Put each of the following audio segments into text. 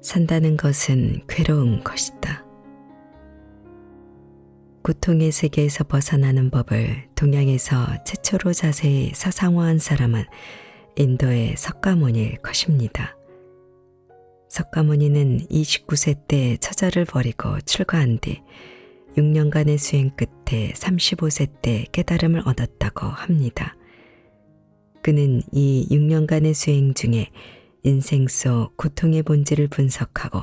산다는 것은 괴로운 것이다. 고통의 세계에서 벗어나는 법을 동양에서 최초로 자세히 사상화한 사람은 인도의 석가모니일 것입니다. 석가모니는 29세 때 처자를 버리고 출가한 뒤 6년간의 수행 끝에 35세 때 깨달음을 얻었다고 합니다. 그는 이 6년간의 수행 중에 인생 속 고통의 본질을 분석하고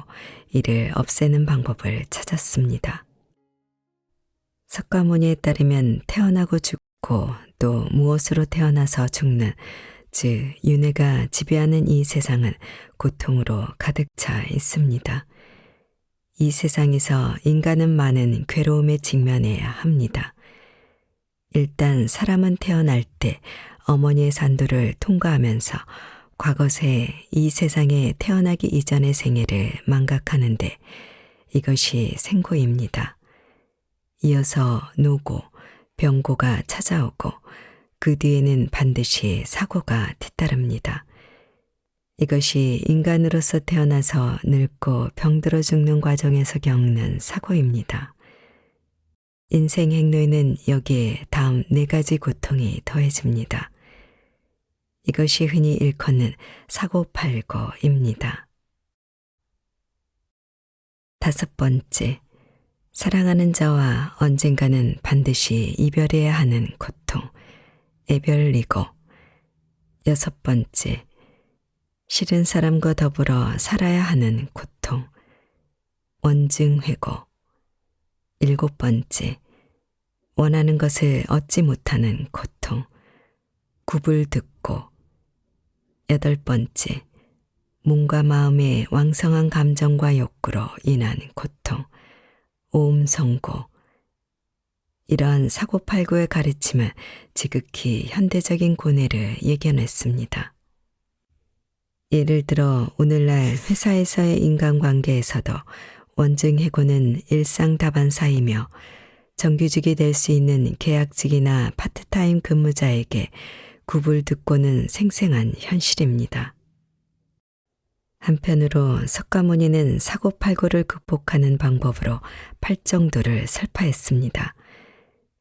이를 없애는 방법을 찾았습니다. 석가모니에 따르면 태어나고 죽고 또 무엇으로 태어나서 죽는, 즉 윤회가 지배하는 이 세상은 고통으로 가득 차 있습니다. 이 세상에서 인간은 많은 괴로움에 직면해야 합니다. 일단 사람은 태어날 때 어머니의 산도를 통과하면서 과거세 이 세상에 태어나기 이전의 생애를 망각하는데 이것이 생고입니다. 이어서 노고, 병고가 찾아오고 그 뒤에는 반드시 사고가 뒤따릅니다. 이것이 인간으로서 태어나서 늙고 병들어 죽는 과정에서 겪는 사고입니다. 인생 행로에는 여기에 다음 4가지 고통이 더해집니다. 이것이 흔히 일컫는 사고팔고입니다. 5번째, 사랑하는 자와 언젠가는 반드시 이별해야 하는 고통, 애별리고. 6번째, 싫은 사람과 더불어 살아야 하는 고통, 원증회고. 7번째, 원하는 것을 얻지 못하는 고통, 구불듣고. 8번째, 몸과 마음의 왕성한 감정과 욕구로 인한 고통, 오음성고. 이러한 사고팔고의 가르침은 지극히 현대적인 고뇌를 예견했습니다. 예를 들어 오늘날 회사에서의 인간관계에서도 원증해고는 일상다반사이며 정규직이 될 수 있는 계약직이나 파트타임 근무자에게 구불듣고는 생생한 현실입니다. 한편으로 석가모니는 사고팔고를 극복하는 방법으로 팔정도를 설파했습니다.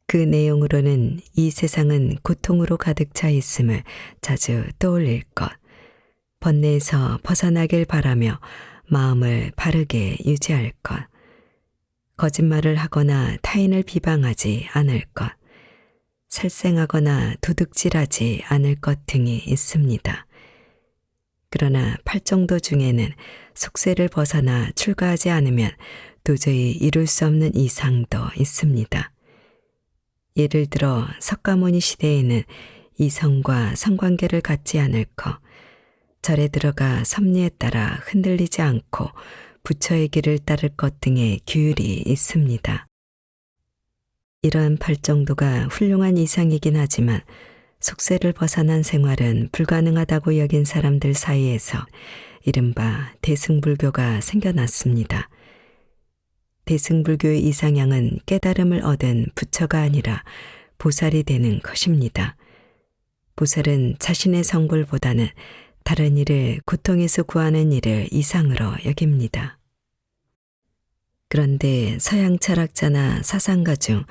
그 내용으로는 이 세상은 고통으로 가득 차 있음을 자주 떠올릴 것, 번뇌에서 벗어나길 바라며 마음을 바르게 유지할 것, 거짓말을 하거나 타인을 비방하지 않을 것, 살생하거나 도둑질하지 않을 것 등이 있습니다. 그러나 팔정도 중에는 속세를 벗어나 출가하지 않으면 도저히 이룰 수 없는 이상도 있습니다. 예를 들어 석가모니 시대에는 이성과 성관계를 갖지 않을 것, 절에 들어가 섭리에 따라 흔들리지 않고 부처의 길을 따를 것 등의 규율이 있습니다. 이러한 팔정도가 훌륭한 이상이긴 하지만 속세를 벗어난 생활은 불가능하다고 여긴 사람들 사이에서 이른바 대승불교가 생겨났습니다. 대승불교의 이상향은 깨달음을 얻은 부처가 아니라 보살이 되는 것입니다. 보살은 자신의 성불보다는 다른 이를 고통에서 구하는 일을 이상으로 여깁니다. 그런데 서양 철학자나 사상가 중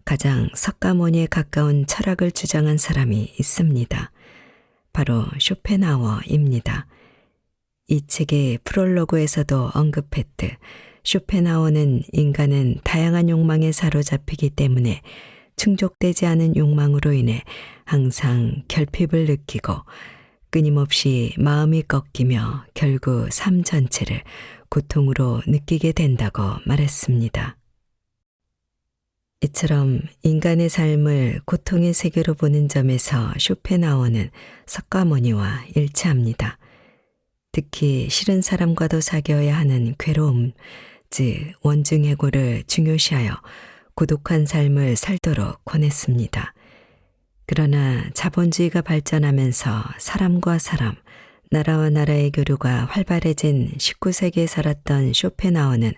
가장 석가모니에 가까운 철학을 주장한 사람이 있습니다. 바로 쇼펜하워입니다. 이 책의 프롤로그에서도 언급했듯 쇼펜하워는 인간은 다양한 욕망에 사로잡히기 때문에 충족되지 않은 욕망으로 인해 항상 결핍을 느끼고 끊임없이 마음이 꺾이며 결국 삶 전체를 고통으로 느끼게 된다고 말했습니다. 이처럼 인간의 삶을 고통의 세계로 보는 점에서 쇼펜하워는 석가모니와 일치합니다. 특히 싫은 사람과도 사귀어야 하는 괴로움, 즉 원증해고를 중요시하여 고독한 삶을 살도록 권했습니다. 그러나 자본주의가 발전하면서 사람과 사람, 나라와 나라의 교류가 활발해진 19세기에 살았던 쇼펜하워는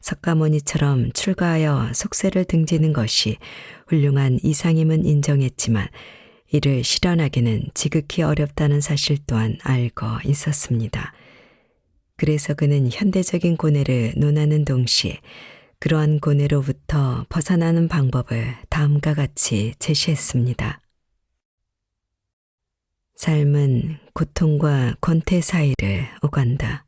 석가모니처럼 출가하여 속세를 등지는 것이 훌륭한 이상임은 인정했지만 이를 실현하기는 지극히 어렵다는 사실 또한 알고 있었습니다. 그래서 그는 현대적인 고뇌를 논하는 동시에 그러한 고뇌로부터 벗어나는 방법을 다음과 같이 제시했습니다. 삶은 고통과 권태 사이를 오간다.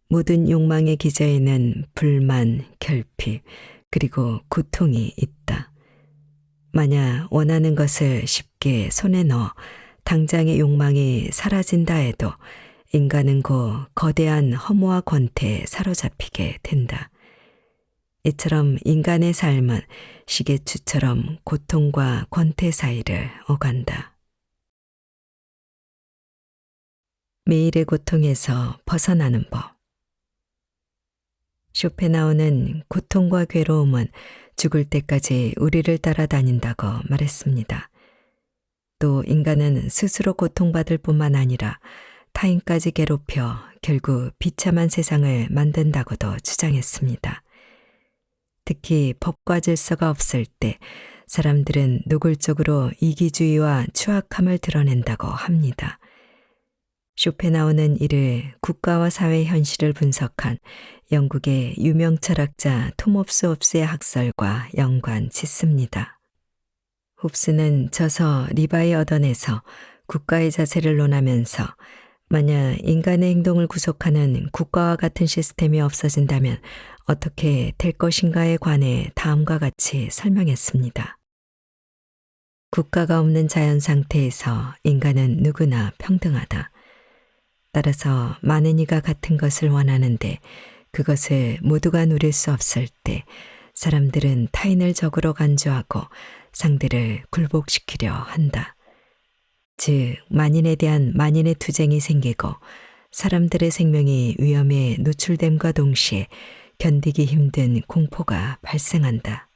모든 욕망의 기저에는 불만, 결핍, 그리고 고통이 있다. 만약 원하는 것을 쉽게 손에 넣어 당장의 욕망이 사라진다 해도 인간은 곧 거대한 허무와 권태에 사로잡히게 된다. 이처럼 인간의 삶은 시계추처럼 고통과 권태 사이를 오간다. 매일의 고통에서 벗어나는 법. 쇼펜하우는 고통과 괴로움은 죽을 때까지 우리를 따라다닌다고 말했습니다. 또 인간은 스스로 고통받을 뿐만 아니라 타인까지 괴롭혀 결국 비참한 세상을 만든다고도 주장했습니다. 특히 법과 질서가 없을 때 사람들은 노골적으로 이기주의와 추악함을 드러낸다고 합니다. 쇼펜하우는 이를 국가와 사회 현실을 분석한 영국의 유명 철학자 토마스 홉스의 학설과 연관 짓습니다. 홉스는 저서 리바이 어던에서 국가의 자세를 논하면서 만약 인간의 행동을 구속하는 국가와 같은 시스템이 없어진다면 어떻게 될 것인가에 관해 다음과 같이 설명했습니다. 국가가 없는 자연 상태에서 인간은 누구나 평등하다. 따라서 많은 이가 같은 것을 원하는데 그것을 모두가 누릴 수 없을 때 사람들은 타인을 적으로 간주하고 상대를 굴복시키려 한다. 즉, 만인에 대한 만인의 투쟁이 생기고 사람들의 생명이 위험에 노출됨과 동시에 견디기 힘든 공포가 발생한다.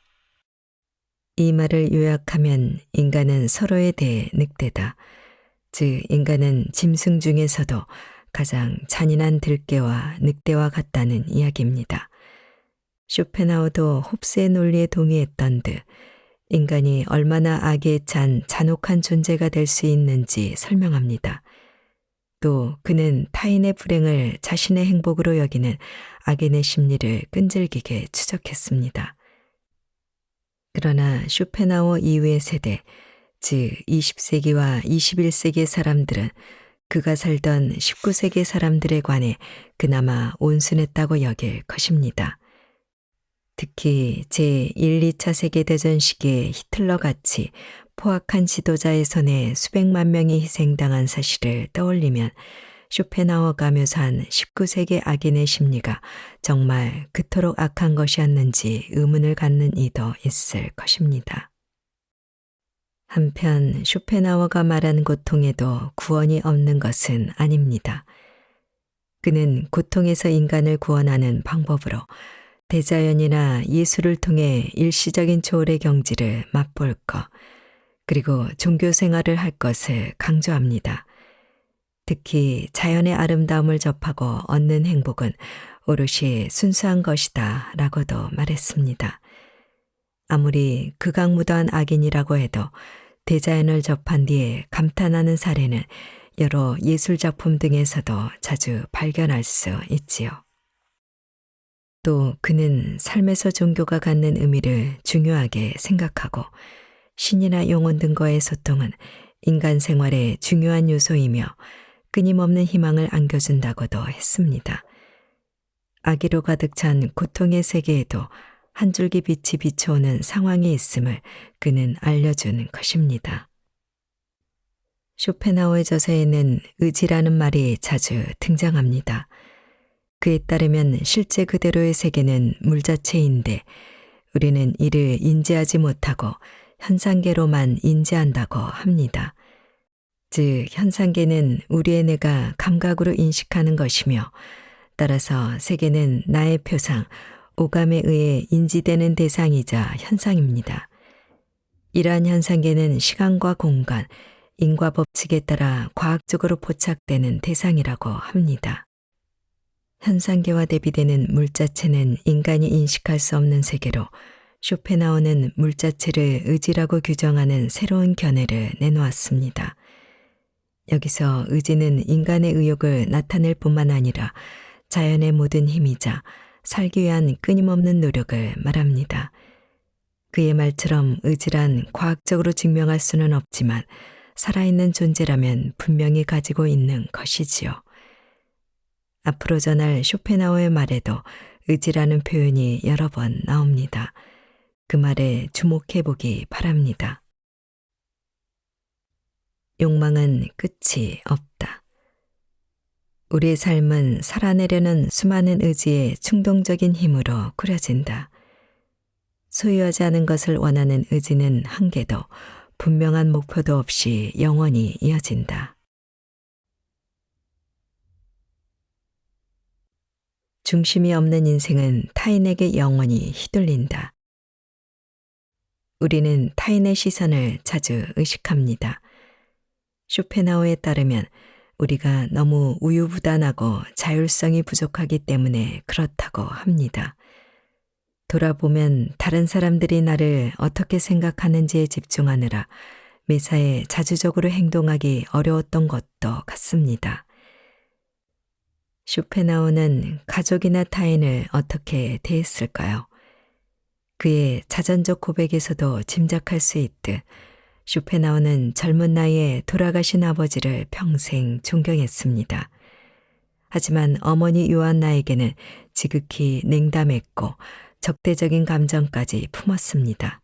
이 말을 요약하면 인간은 서로에 대해 늑대다. 즉, 인간은 짐승 중에서도 가장 잔인한 들깨와 늑대와 같다는 이야기입니다. 쇼펜하우도 홉스의 논리에 동의했던 듯 인간이 얼마나 악에 찬 잔혹한 존재가 될 수 있는지 설명합니다. 또 그는 타인의 불행을 자신의 행복으로 여기는 악인의 심리를 끈질기게 추적했습니다. 그러나 쇼펜하우 이후의 세대, 즉 20세기와 21세기의 사람들은 그가 살던 19세기 사람들에 관해 그나마 온순했다고 여길 것입니다. 특히 제1, 2차 세계대전 시기에 히틀러같이 포악한 지도자의 손에 수백만 명이 희생당한 사실을 떠올리면 쇼펜하우어가 묘사한 19세기 악인의 심리가 정말 그토록 악한 것이었는지 의문을 갖는 이도 있을 것입니다. 한편 쇼펜하우어가 말한 고통에도 구원이 없는 것은 아닙니다. 그는 고통에서 인간을 구원하는 방법으로 대자연이나 예술을 통해 일시적인 초월의 경지를 맛볼 것, 그리고 종교 생활을 할 것을 강조합니다. 특히 자연의 아름다움을 접하고 얻는 행복은 오롯이 순수한 것이다 라고도 말했습니다. 아무리 극악무도한 악인이라고 해도 대자연을 접한 뒤에 감탄하는 사례는 여러 예술작품 등에서도 자주 발견할 수 있지요. 또 그는 삶에서 종교가 갖는 의미를 중요하게 생각하고 신이나 영혼 등과의 소통은 인간 생활의 중요한 요소이며 끊임없는 희망을 안겨준다고도 했습니다. 악의로 가득 찬 고통의 세계에도 한 줄기 빛이 비춰오는 상황이 있음을 그는 알려주는 것입니다. 쇼펜하우의 저서에는 의지라는 말이 자주 등장합니다. 그에 따르면 실제 그대로의 세계는 물 자체인데 우리는 이를 인지하지 못하고 현상계로만 인지한다고 합니다. 즉, 현상계는 우리의 뇌가 감각으로 인식하는 것이며 따라서 세계는 나의 표상, 오감에 의해 인지되는 대상이자 현상입니다. 이러한 현상계는 시간과 공간, 인과 법칙에 따라 과학적으로 포착되는 대상이라고 합니다. 현상계와 대비되는 물 자체는 인간이 인식할 수 없는 세계로 쇼펜하우는 물 자체를 의지라고 규정하는 새로운 견해를 내놓았습니다. 여기서 의지는 인간의 의욕을 나타낼 뿐만 아니라 자연의 모든 힘이자 살기 위한 끊임없는 노력을 말합니다. 그의 말처럼 의지란 과학적으로 증명할 수는 없지만 살아있는 존재라면 분명히 가지고 있는 것이지요. 앞으로 전할 쇼펜하우의 말에도 의지라는 표현이 여러 번 나옵니다. 그 말에 주목해 보기 바랍니다. 욕망은 끝이 없다. 우리의 삶은 살아내려는 수많은 의지의 충동적인 힘으로 꾸려진다. 소유하지 않은 것을 원하는 의지는 한계도 분명한 목표도 없이 영원히 이어진다. 중심이 없는 인생은 타인에게 영원히 휘둘린다. 우리는 타인의 시선을 자주 의식합니다. 쇼펜하우에 따르면 우리가 너무 우유부단하고 자율성이 부족하기 때문에 그렇다고 합니다. 돌아보면 다른 사람들이 나를 어떻게 생각하는지에 집중하느라 매사에 자주적으로 행동하기 어려웠던 것도 같습니다. 쇼펜하우는 가족이나 타인을 어떻게 대했을까요? 그의 자전적 고백에서도 짐작할 수 있듯 쇼펜하우는 젊은 나이에 돌아가신 아버지를 평생 존경했습니다. 하지만 어머니 요한나에게는 지극히 냉담했고 적대적인 감정까지 품었습니다.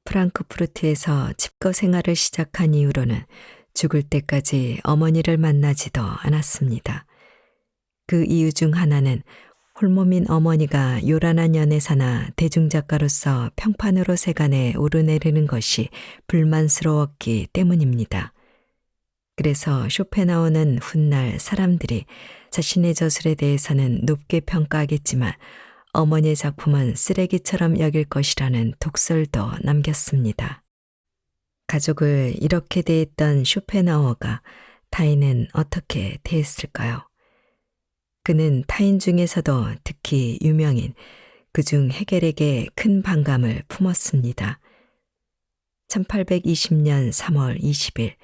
프랑크푸르트에서 집거 생활을 시작한 이후로는 죽을 때까지 어머니를 만나지도 않았습니다. 그 이유 중 하나는 홀몸인 어머니가 요란한 연애사나 대중작가로서 평판으로 세간에 오르내리는 것이 불만스러웠기 때문입니다. 그래서 쇼펜하우는 훗날 사람들이 자신의 저술에 대해서는 높게 평가하겠지만 어머니의 작품은 쓰레기처럼 여길 것이라는 독설도 남겼습니다. 가족을 이렇게 대했던 쇼펜하우어가 타인은 어떻게 대했을까요? 그는 타인 중에서도 특히 유명인 그중 헤겔에게 큰 반감을 품었습니다. 1820년 3월 20일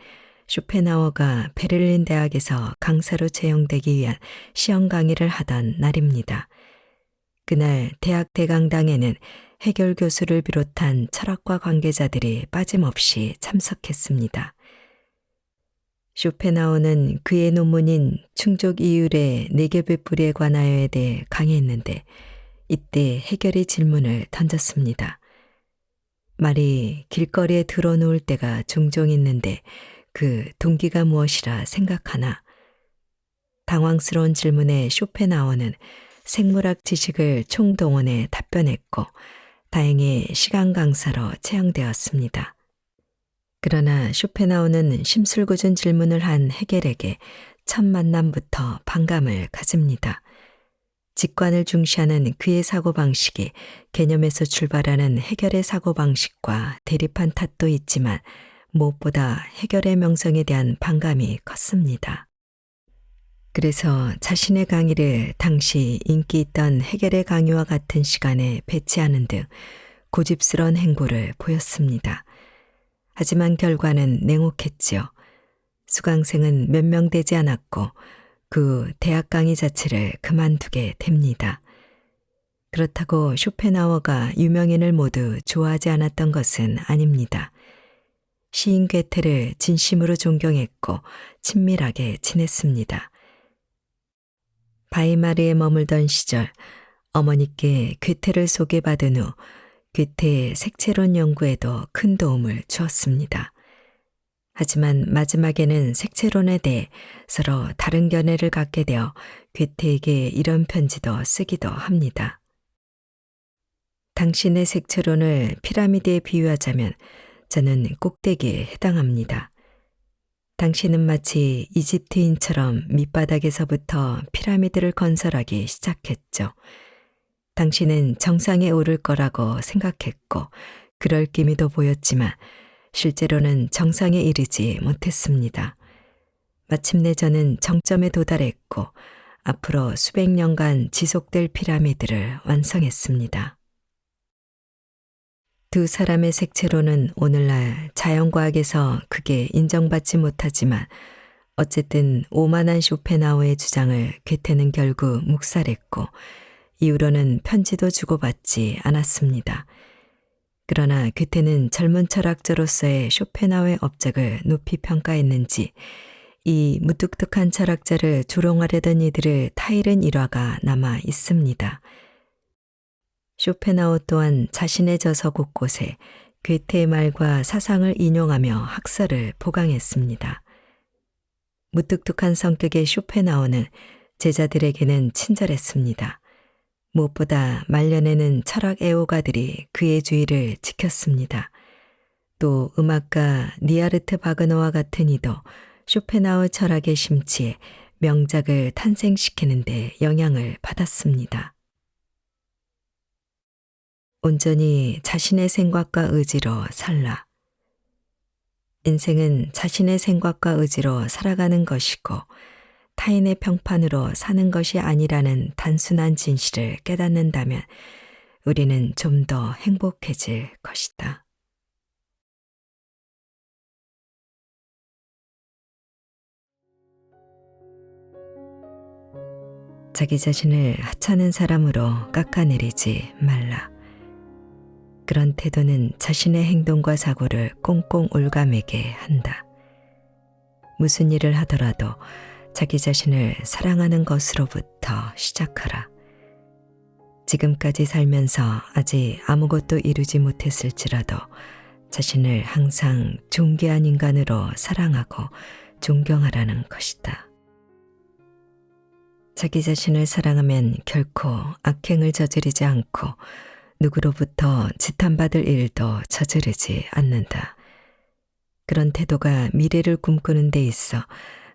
쇼펜하우어가 베를린 대학에서 강사로 채용되기 위한 시험 강의를 하던 날입니다. 그날 대학 대강당에는 헤겔 교수를 비롯한 철학과 관계자들이 빠짐없이 참석했습니다. 쇼펜하우는 그의 논문인 충족 이율의 네개의 뿌리에 관하여에 대해 강의했는데 이때 헤겔이 질문을 던졌습니다. 말이 길거리에 드러놓을 때가 종종 있는데 그 동기가 무엇이라 생각하나? 당황스러운 질문에 쇼펜하우어는 생물학 지식을 총동원해 답변했고 다행히 시간 강사로 채용되었습니다. 그러나 쇼펜하우어는 심술궂은 질문을 한 헤겔에게 첫 만남부터 반감을 가집니다. 직관을 중시하는 그의 사고방식이 개념에서 출발하는 헤겔의 사고방식과 대립한 탓도 있지만 무엇보다 헤겔의 명성에 대한 반감이 컸습니다. 그래서 자신의 강의를 당시 인기 있던 헤겔의 강의와 같은 시간에 배치하는 등 고집스러운 행보를 보였습니다. 하지만 결과는 냉혹했지요. 수강생은 몇 명 되지 않았고 그 대학 강의 자체를 그만두게 됩니다. 그렇다고 쇼펜하우어가 유명인을 모두 좋아하지 않았던 것은 아닙니다. 시인 괴테를 진심으로 존경했고 친밀하게 지냈습니다. 바이마르에 머물던 시절 어머니께 괴테를 소개받은 후 괴테의 색채론 연구에도 큰 도움을 주었습니다. 하지만 마지막에는 색채론에 대해 서로 다른 견해를 갖게 되어 괴테에게 이런 편지도 쓰기도 합니다. 당신의 색채론을 피라미드에 비유하자면 저는 꼭대기에 해당합니다. 당신은 마치 이집트인처럼 밑바닥에서부터 피라미드를 건설하기 시작했죠. 당신은 정상에 오를 거라고 생각했고 그럴 기미도 보였지만 실제로는 정상에 이르지 못했습니다. 마침내 저는 정점에 도달했고 앞으로 수백 년간 지속될 피라미드를 완성했습니다. 두 사람의 색채로는 오늘날 자연과학에서 크게 인정받지 못하지만 어쨌든 오만한 쇼펜하우의 주장을 괴테는 결국 묵살했고 이후로는 편지도 주고받지 않았습니다. 그러나 괴테는 젊은 철학자로서의 쇼펜하우의 업적을 높이 평가했는지 이 무뚝뚝한 철학자를 조롱하려던 이들을 타이른 일화가 남아 있습니다. 쇼펜하우 또한 자신의 저서 곳곳에 괴테의 말과 사상을 인용하며 학설을 보강했습니다. 무뚝뚝한 성격의 쇼펜하우는 제자들에게는 친절했습니다. 무엇보다 말년에는 철학 애호가들이 그의 주의를 지켰습니다. 또 음악가 니하르트 바그너와 같은 이도 쇼펜하우 철학의 심취에 명작을 탄생시키는 데 영향을 받았습니다. 온전히 자신의 생각과 의지로 살라. 인생은 자신의 생각과 의지로 살아가는 것이고 타인의 평판으로 사는 것이 아니라는 단순한 진실을 깨닫는다면 우리는 좀 더 행복해질 것이다. 자기 자신을 하찮은 사람으로 깎아내리지 말라. 그런 태도는 자신의 행동과 사고를 꽁꽁 올가매게 한다. 무슨 일을 하더라도 자기 자신을 사랑하는 것으로부터 시작하라. 지금까지 살면서 아직 아무것도 이루지 못했을지라도 자신을 항상 존귀한 인간으로 사랑하고 존경하라는 것이다. 자기 자신을 사랑하면 결코 악행을 저지르지 않고 누구로부터 지탄받을 일도 저지르지 않는다. 그런 태도가 미래를 꿈꾸는 데 있어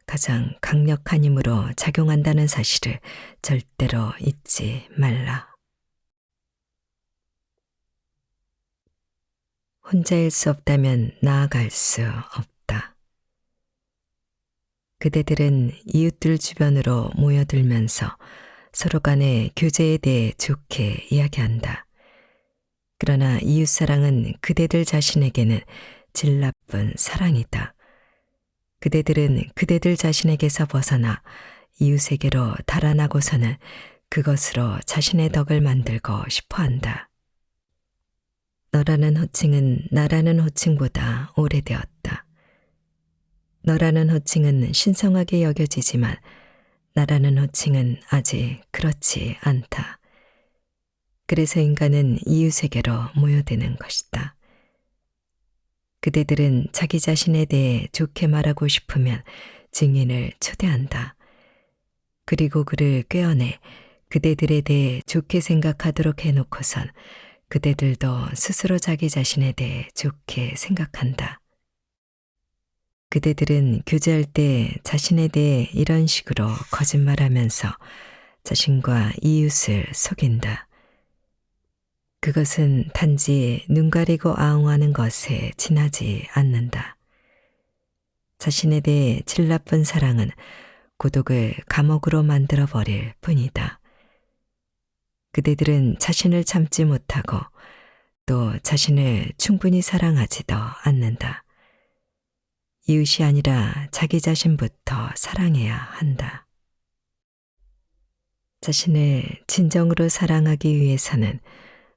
가장 강력한 힘으로 작용한다는 사실을 절대로 잊지 말라. 혼자일 수 없다면 나아갈 수 없다. 그대들은 이웃들 주변으로 모여들면서 서로 간의 교제에 대해 좋게 이야기한다. 그러나 이웃사랑은 그대들 자신에게는 질 나쁜 사랑이다. 그대들은 그대들 자신에게서 벗어나 이웃에게로 달아나고서는 그것으로 자신의 덕을 만들고 싶어한다. 너라는 호칭은 나라는 호칭보다 오래되었다. 너라는 호칭은 신성하게 여겨지지만 나라는 호칭은 아직 그렇지 않다. 그래서 인간은 이웃에게로 모여드는 것이다. 그대들은 자기 자신에 대해 좋게 말하고 싶으면 증인을 초대한다. 그리고 그를 꿰어내 그대들에 대해 좋게 생각하도록 해놓고선 그대들도 스스로 자기 자신에 대해 좋게 생각한다. 그대들은 교제할 때 자신에 대해 이런 식으로 거짓말하면서 자신과 이웃을 속인다. 그것은 단지 눈 가리고 아웅하는 것에 지나지 않는다. 자신에 대해 질 나쁜 사랑은 고독을 감옥으로 만들어 버릴 뿐이다. 그대들은 자신을 참지 못하고 또 자신을 충분히 사랑하지도 않는다. 이웃이 아니라 자기 자신부터 사랑해야 한다. 자신을 진정으로 사랑하기 위해서는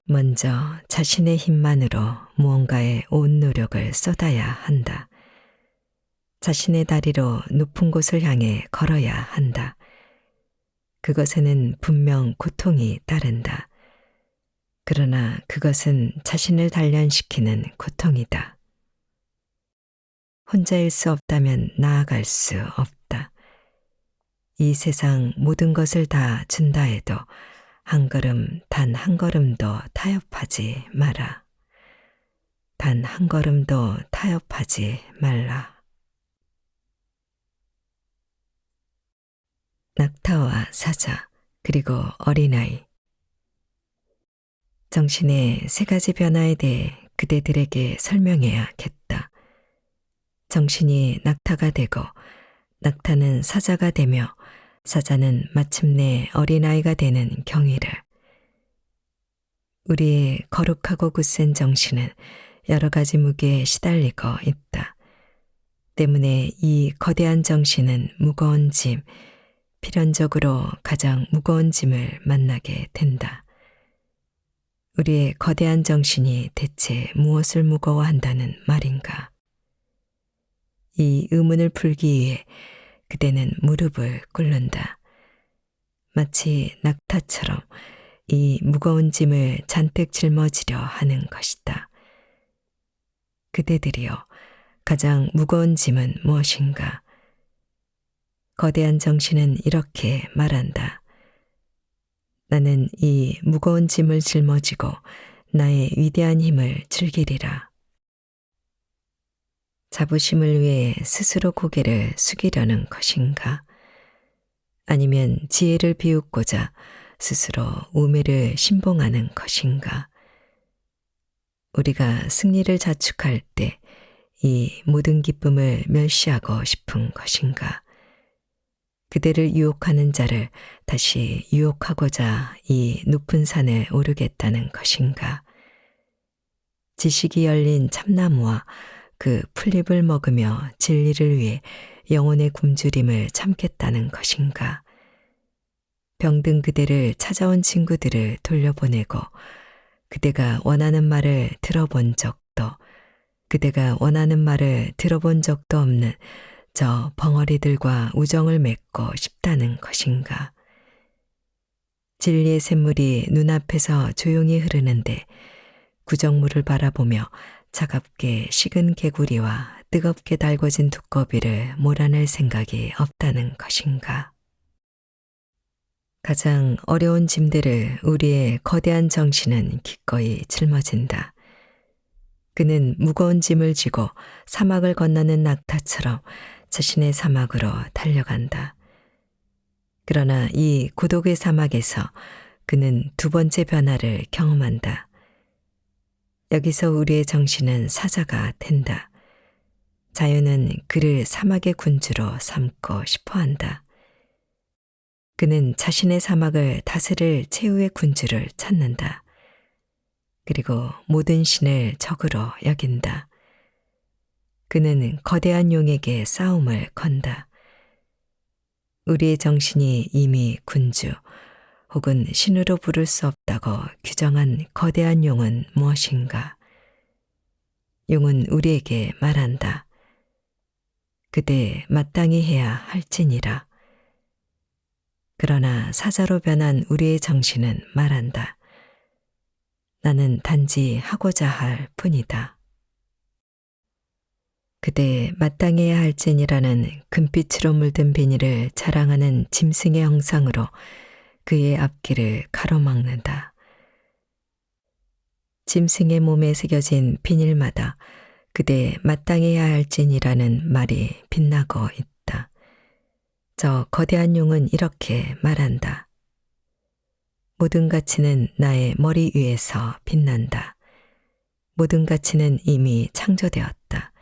먼저 자신의 힘만으로 무언가에 온 노력을 쏟아야 한다. 자신의 다리로 높은 곳을 향해 걸어야 한다. 그것에는 분명 고통이 따른다. 그러나 그것은 자신을 단련시키는 고통이다. 혼자일 수 없다면 나아갈 수 없다. 이 세상 모든 것을 다 준다 해도 한 걸음, 단 한 걸음도 타협하지 마라. 단 한 걸음도 타협하지 말라. 낙타와 사자, 그리고 어린아이. 정신의 세 가지 변화에 대해 그대들에게 설명해야겠다. 정신이 낙타가 되고 낙타는 사자가 되며 사자는 마침내 어린아이가 되는 경위를. 우리의 거룩하고 굳센 정신은 여러 가지 무게에 시달리고 있다. 때문에 이 거대한 정신은 무거운 짐, 필연적으로 가장 무거운 짐을 만나게 된다. 우리의 거대한 정신이 대체 무엇을 무거워한다는 말인가? 이 의문을 풀기 위해 그대는 무릎을 꿇는다. 마치 낙타처럼 이 무거운 짐을 잔뜩 짊어지려 하는 것이다. 그대들이여, 가장 무거운 짐은 무엇인가? 거대한 정신은 이렇게 말한다. 나는 이 무거운 짐을 짊어지고 나의 위대한 힘을 즐기리라. 자부심을 위해 스스로 고개를 숙이려는 것인가? 아니면 지혜를 비웃고자 스스로 우매를 신봉하는 것인가? 우리가 승리를 자축할 때 이 모든 기쁨을 멸시하고 싶은 것인가? 그대를 유혹하는 자를 다시 유혹하고자 이 높은 산을 오르겠다는 것인가? 지식이 열린 참나무와 그 풀잎을 먹으며 진리를 위해 영혼의 굶주림을 참겠다는 것인가? 병든 그대를 찾아온 친구들을 돌려보내고 그대가 원하는 말을 들어본 적도, 그대가 원하는 말을 들어본 적도 없는 저 벙어리들과 우정을 맺고 싶다는 것인가? 진리의 샘물이 눈앞에서 조용히 흐르는데 구정물을 바라보며 차갑게 식은 개구리와 뜨겁게 달궈진 두꺼비를 몰아낼 생각이 없다는 것인가? 가장 어려운 짐들을 우리의 거대한 정신은 기꺼이 짊어진다. 그는 무거운 짐을 지고 사막을 건너는 낙타처럼 자신의 사막으로 달려간다. 그러나 이 고독의 사막에서 그는 두 번째 변화를 경험한다. 여기서 우리의 정신은 사자가 된다. 자유는 그를 사막의 군주로 삼고 싶어 한다. 그는 자신의 사막을 다스릴 최후의 군주를 찾는다. 그리고 모든 신을 적으로 여긴다. 그는 거대한 용에게 싸움을 건다. 우리의 정신이 이미 군주 혹은 신으로 부를 수 없다고 규정한 거대한 용은 무엇인가? 용은 우리에게 말한다. 그대 마땅히 해야 할지니라. 그러나 사자로 변한 우리의 정신은 말한다. 나는 단지 하고자 할 뿐이다. 그대 마땅해야 할지니라는 금빛으로 물든 비닐을 자랑하는 짐승의 형상으로 그의 앞길을 가로막는다. 짐승의 몸에 새겨진 비닐마다 그대 마땅해야 할지니라는 말이 빛나고 있다. 저 거대한 용은 이렇게 말한다. 모든 가치는 나의 머리 위에서 빛난다. 모든 가치는 이미 창조되었다.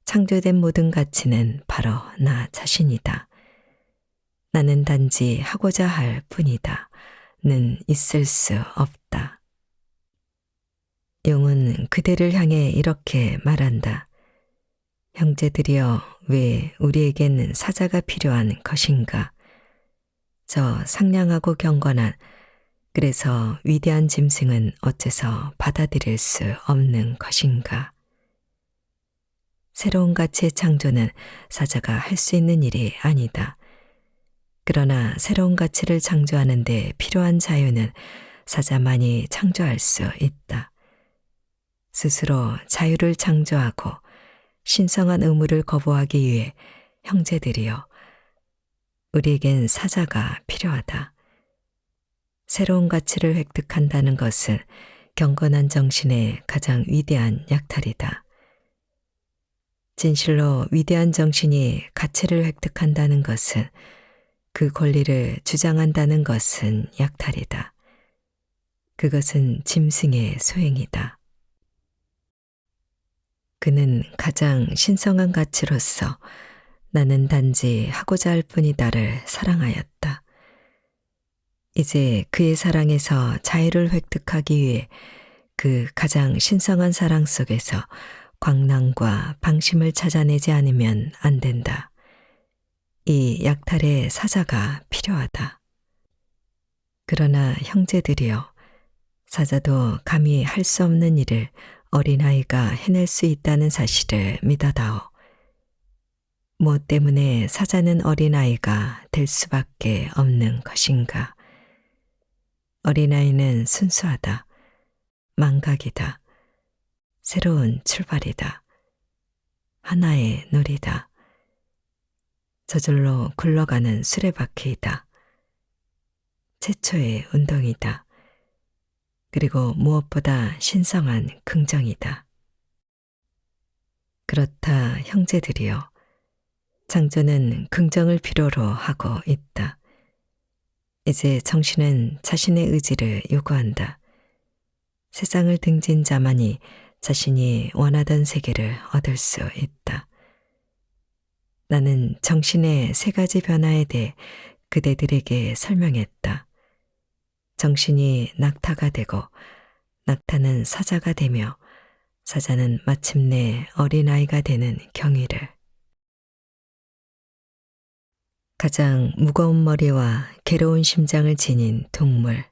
창조된 모든 가치는 바로 나 자신이다. 나는 단지 하고자 할 뿐이다. 는 있을 수 없다. 용은 그대를 향해 이렇게 말한다. 형제들이여, 왜 우리에게는 사자가 필요한 것인가? 저 상냥하고 경건한, 그래서 위대한 짐승은 어째서 받아들일 수 없는 것인가? 새로운 가치의 창조는 사자가 할 수 있는 일이 아니다. 그러나 새로운 가치를 창조하는 데 필요한 자유는 사자만이 창조할 수 있다. 스스로 자유를 창조하고 신성한 의무를 거부하기 위해 형제들이여, 우리에겐 사자가 필요하다. 새로운 가치를 획득한다는 것은 경건한 정신의 가장 위대한 약탈이다. 진실로 위대한 정신이 가치를 획득한다는 것은 그 권리를 주장한다는 것은 약탈이다. 그것은 짐승의 소행이다. 그는 가장 신성한 가치로서 나는 단지 하고자 할 뿐이다를 사랑하였다. 이제 그의 사랑에서 자유를 획득하기 위해 그 가장 신성한 사랑 속에서 광란과 방심을 찾아내지 않으면 안 된다. 이 약탈의 사자가 필요하다. 그러나 형제들이여, 사자도 감히 할 수 없는 일을 어린아이가 해낼 수 있다는 사실을 믿어다오. 무엇 때문에 사자는 어린아이가 될 수밖에 없는 것인가? 어린아이는 순수하다. 망각이다. 새로운 출발이다. 하나의 놀이다. 저절로 굴러가는 수레바퀴이다. 최초의 운동이다. 그리고 무엇보다 신성한 긍정이다. 그렇다, 형제들이여. 창조는 긍정을 필요로 하고 있다. 이제 정신은 자신의 의지를 요구한다. 세상을 등진 자만이 자신이 원하던 세계를 얻을 수 있다. 나는 정신의 세 가지 변화에 대해 그대들에게 설명했다. 정신이 낙타가 되고, 낙타는 사자가 되며, 사자는 마침내 어린아이가 되는 경위를. 가장 무거운 머리와 괴로운 심장을 지닌 동물.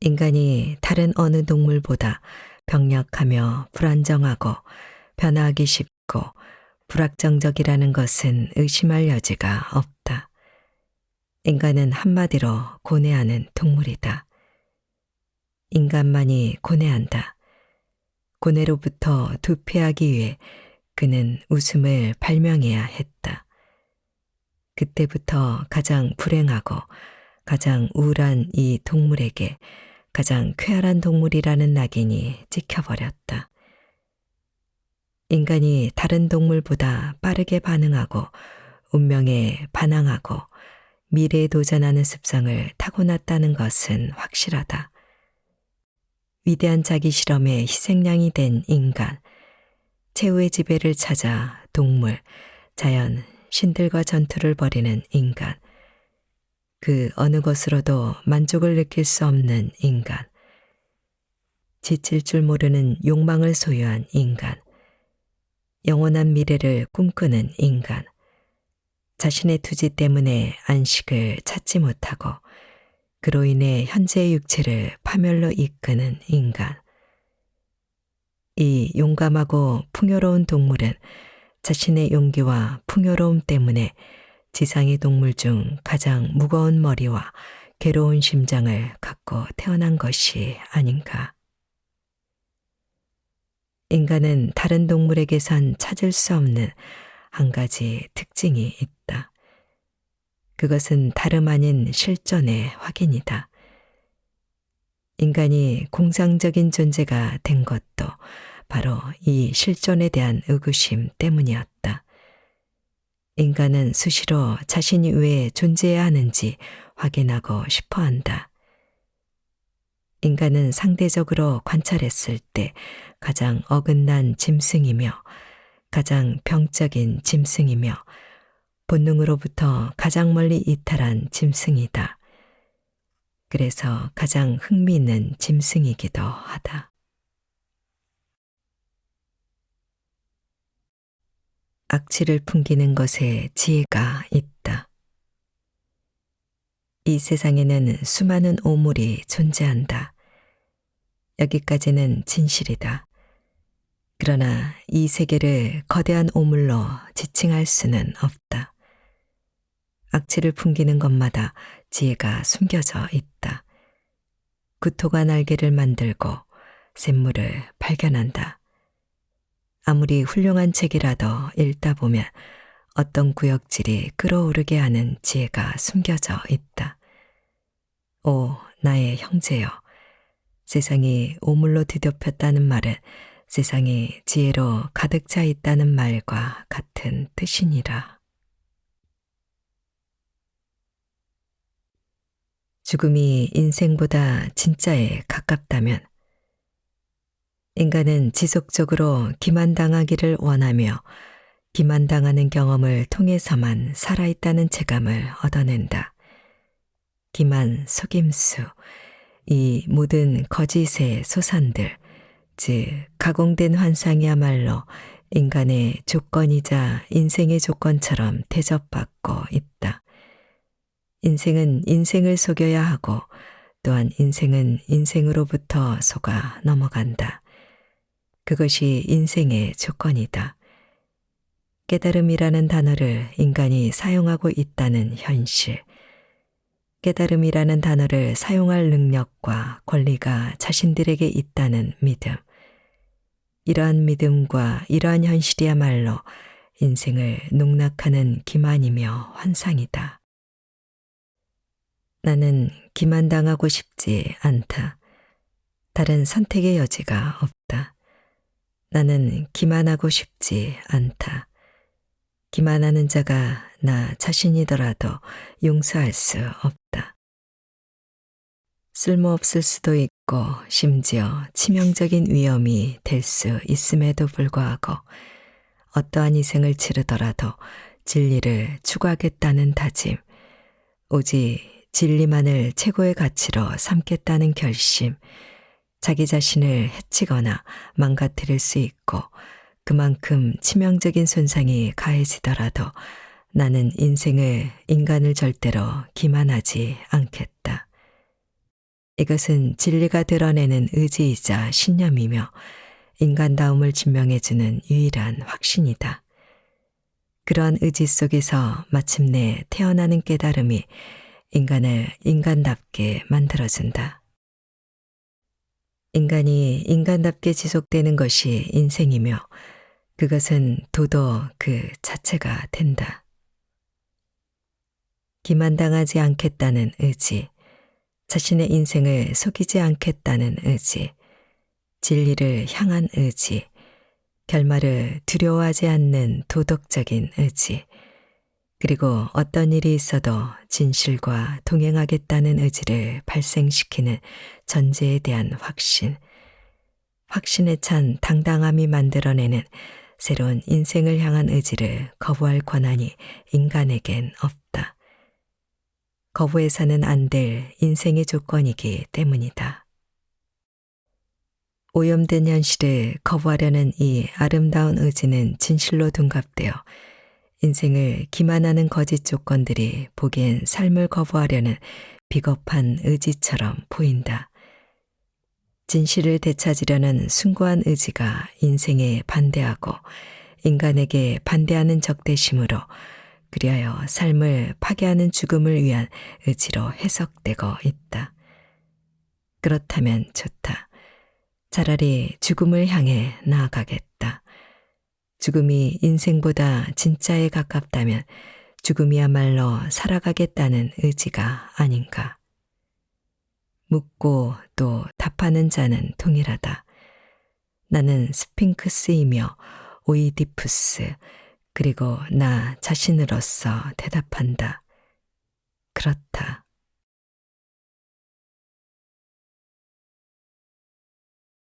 인간이 다른 어느 동물보다 병력하며 불안정하고 변화하기 쉽고 불확정적이라는 것은 의심할 여지가 없다. 인간은 한마디로 고뇌하는 동물이다. 인간만이 고뇌한다. 고뇌로부터 도피하기 위해 그는 웃음을 발명해야 했다. 그때부터 가장 불행하고 가장 우울한 이 동물에게 가장 쾌활한 동물이라는 낙인이 찍혀버렸다. 인간이 다른 동물보다 빠르게 반응하고 운명에 반항하고 미래에 도전하는 습성을 타고났다는 것은 확실하다. 위대한 자기 실험의 희생양이 된 인간, 최후의 지배를 찾아 동물, 자연, 신들과 전투를 벌이는 인간, 그 어느 것으로도 만족을 느낄 수 없는 인간, 지칠 줄 모르는 욕망을 소유한 인간, 영원한 미래를 꿈꾸는 인간, 자신의 투지 때문에 안식을 찾지 못하고 그로 인해 현재의 육체를 파멸로 이끄는 인간. 이 용감하고 풍요로운 동물은 자신의 용기와 풍요로움 때문에 지상의 동물 중 가장 무거운 머리와 괴로운 심장을 갖고 태어난 것이 아닌가. 인간은 다른 동물에게선 찾을 수 없는 한 가지 특징이 있다. 그것은 다름 아닌 실존의 확인이다. 인간이 공상적인 존재가 된 것도 바로 이 실존에 대한 의구심 때문이었다. 인간은 수시로 자신이 왜 존재해야 하는지 확인하고 싶어 한다. 인간은 상대적으로 관찰했을 때 가장 어긋난 짐승이며 가장 병적인 짐승이며 본능으로부터 가장 멀리 이탈한 짐승이다. 그래서 가장 흥미있는 짐승이기도 하다. 악취를 풍기는 것에 지혜가 있다. 이 세상에는 수많은 오물이 존재한다. 여기까지는 진실이다. 그러나 이 세계를 거대한 오물로 지칭할 수는 없다. 악취를 풍기는 것마다 지혜가 숨겨져 있다. 구토가 날개를 만들고 샘물을 발견한다. 아무리 훌륭한 책이라도 읽다 보면 어떤 구역질이 끌어오르게 하는 지혜가 숨겨져 있다. 오, 나의 형제여. 세상이 오물로 뒤덮였다는 말은 세상이 지혜로 가득 차 있다는 말과 같은 뜻이니라. 죽음이 인생보다 진짜에 가깝다면 인간은 지속적으로 기만당하기를 원하며 기만당하는 경험을 통해서만 살아있다는 체감을 얻어낸다. 기만, 속임수, 이 모든 거짓의 소산들, 즉 가공된 환상이야말로 인간의 조건이자 인생의 조건처럼 대접받고 있다. 인생은 인생을 속여야 하고 또한 인생은 인생으로부터 속아 넘어간다. 그것이 인생의 조건이다. 깨달음이라는 단어를 인간이 사용하고 있다는 현실. 깨달음이라는 단어를 사용할 능력과 권리가 자신들에게 있다는 믿음. 이러한 믿음과 이러한 현실이야말로 인생을 농락하는 기만이며 환상이다. 나는 기만당하고 싶지 않다. 다른 선택의 여지가 없다. 나는 기만하고 싶지 않다. 기만하는 자가 나 자신이더라도 용서할 수 없다. 쓸모없을 수도 있고 심지어 치명적인 위험이 될 수 있음에도 불구하고 어떠한 희생을 치르더라도 진리를 추구하겠다는 다짐, 오직 진리만을 최고의 가치로 삼겠다는 결심, 자기 자신을 해치거나 망가뜨릴 수 있고 그만큼 치명적인 손상이 가해지더라도 나는 인간을 절대로 기만하지 않겠다. 이것은 진리가 드러내는 의지이자 신념이며 인간다움을 증명해주는 유일한 확신이다. 그러한 의지 속에서 마침내 태어나는 깨달음이 인간을 인간답게 만들어준다. 인간이 인간답게 지속되는 것이 인생이며 그것은 도도 그 자체가 된다. 기만당하지 않겠다는 의지, 자신의 인생을 속이지 않겠다는 의지, 진리를 향한 의지, 결말을 두려워하지 않는 도덕적인 의지, 그리고 어떤 일이 있어도 진실과 동행하겠다는 의지를 발생시키는 전제에 대한 확신, 확신에 찬 당당함이 만들어내는 새로운 인생을 향한 의지를 거부할 권한이 인간에겐 없다. 거부해서는 안 될 인생의 조건이기 때문이다. 오염된 현실을 거부하려는 이 아름다운 의지는 진실로 둔갑되어 인생을 기만하는 거짓 조건들이 보기엔 삶을 거부하려는 비겁한 의지처럼 보인다. 진실을 되찾으려는 숭고한 의지가 인생에 반대하고 인간에게 반대하는 적대심으로 그리하여 삶을 파괴하는 죽음을 위한 의지로 해석되고 있다. 그렇다면 좋다. 차라리 죽음을 향해 나아가겠다. 죽음이 인생보다 진짜에 가깝다면 죽음이야말로 살아가겠다는 의지가 아닌가. 묻고 또 답하는 자는 동일하다. 나는 스핑크스이며 오이디푸스, 그리고 나 자신으로서 대답한다.